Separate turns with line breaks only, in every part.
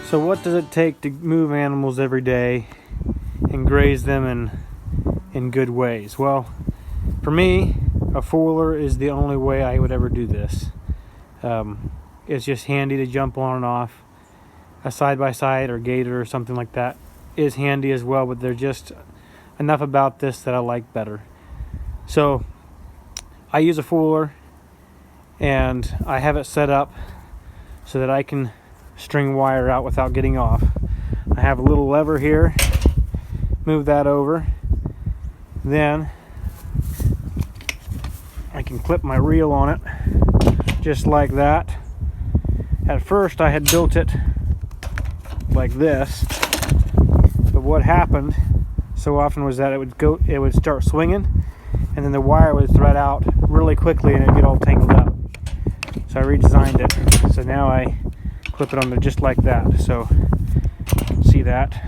So what does it take to move animals every day and graze them in good ways? Well, for me, a four-wheeler is the only way I would ever do this. It's just handy to jump on and off. A side-by-side or gator or something like that is handy as well, but there's just enough about this that I like better. So I use a four-wheeler, and I have it set up so that I can string wire out without getting off. I have a little lever here, move that over, then I can clip my reel on it just like that. At first I had built it like this, but what happened so often was that it would start swinging, and then the wire would thread out really quickly and it would get all tangled up. So I redesigned it. So now I clip it on there just like that. So see that?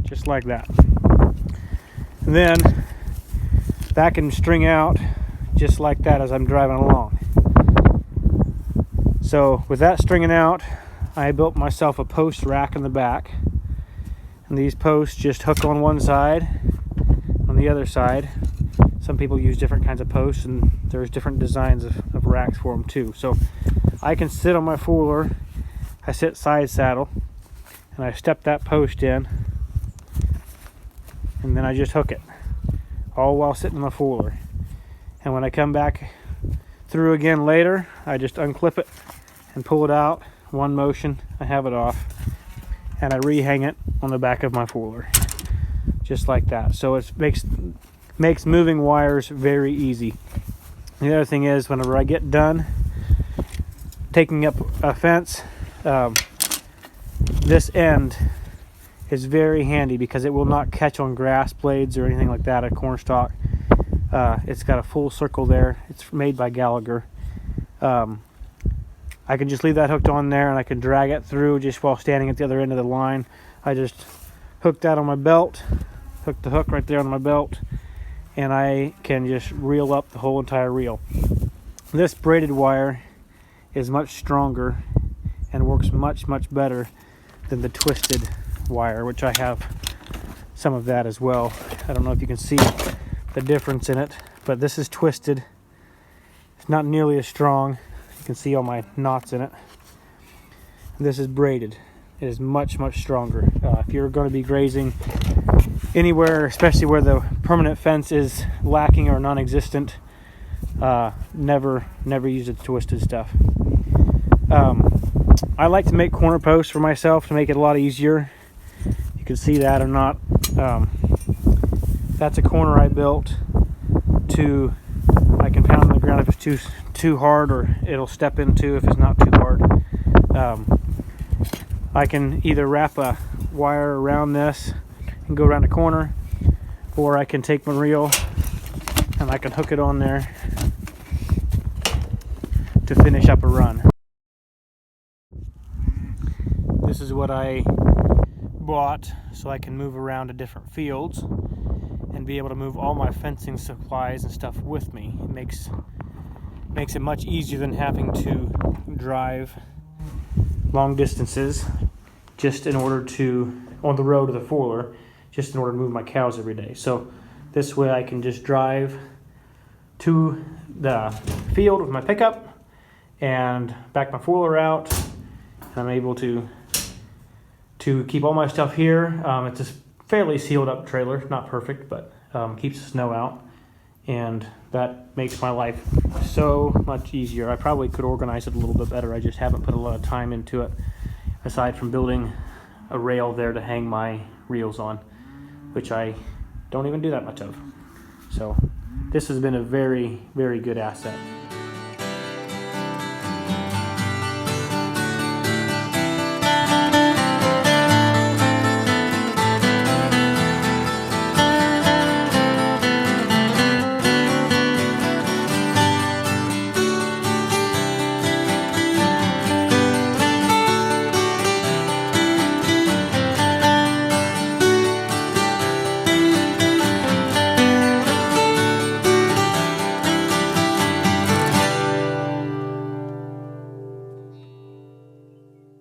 Just like that. And then that can string out just like that as I'm driving along. So with that stringing out, I built myself a post rack in the back. And these posts just hook on one side, on the other side. Some people use different kinds of posts, and there's different designs of racks for them too. So I can sit on my four-wheeler, I sit side saddle, and I step that post in, and then I just hook it, all while sitting on the four-wheeler. And when I come back through again later, I just unclip it and pull it out, one motion, I have it off, and I rehang it on the back of my four-wheeler, just like that. So it makes moving wires very easy. The other thing is, whenever I get done taking up a fence, this end is very handy because it will not catch on grass blades or anything like that, a corn stalk. It's got a full circle there. It's made by Gallagher. I can just leave that hooked on there, and I can drag it through just while standing at the other end of the line. I just hook that on my belt, hook the hook right there on my belt, and I can just reel up the whole entire reel. This braided wire is much stronger and works much better than the twisted wire, which I have some of that as well. I don't know if you can see the difference in it, but this is twisted. It's not nearly as strong. You can see all my knots in it. This is braided. It is much stronger. If you're going to be grazing anywhere, especially where the permanent fence is lacking or non-existent, never use the twisted stuff. I like to make corner posts for myself to make it a lot easier. You can see that or not. That's a corner I built I can pound on the ground if it's too hard, or it'll step into if it's not too hard. I can either wrap a wire around this and go around the corner, or I can take my reel and I can hook it on there to finish up a run. This is what I bought so I can move around to different fields and be able to move all my fencing supplies and stuff with me. It makes it much easier than having to drive long distances just in order to, on the road to the four-wheeler, just in order to move my cows every day. So this way I can just drive to the field with my pickup and back my four-wheeler out, and I'm able to keep all my stuff here. It's a fairly sealed up trailer, not perfect, but keeps the snow out, and that makes my life so much easier. I probably could organize it a little bit better. I just haven't put a lot of time into it, aside from building a rail there to hang my reels on, which I don't even do that much of. So this has been a very good asset.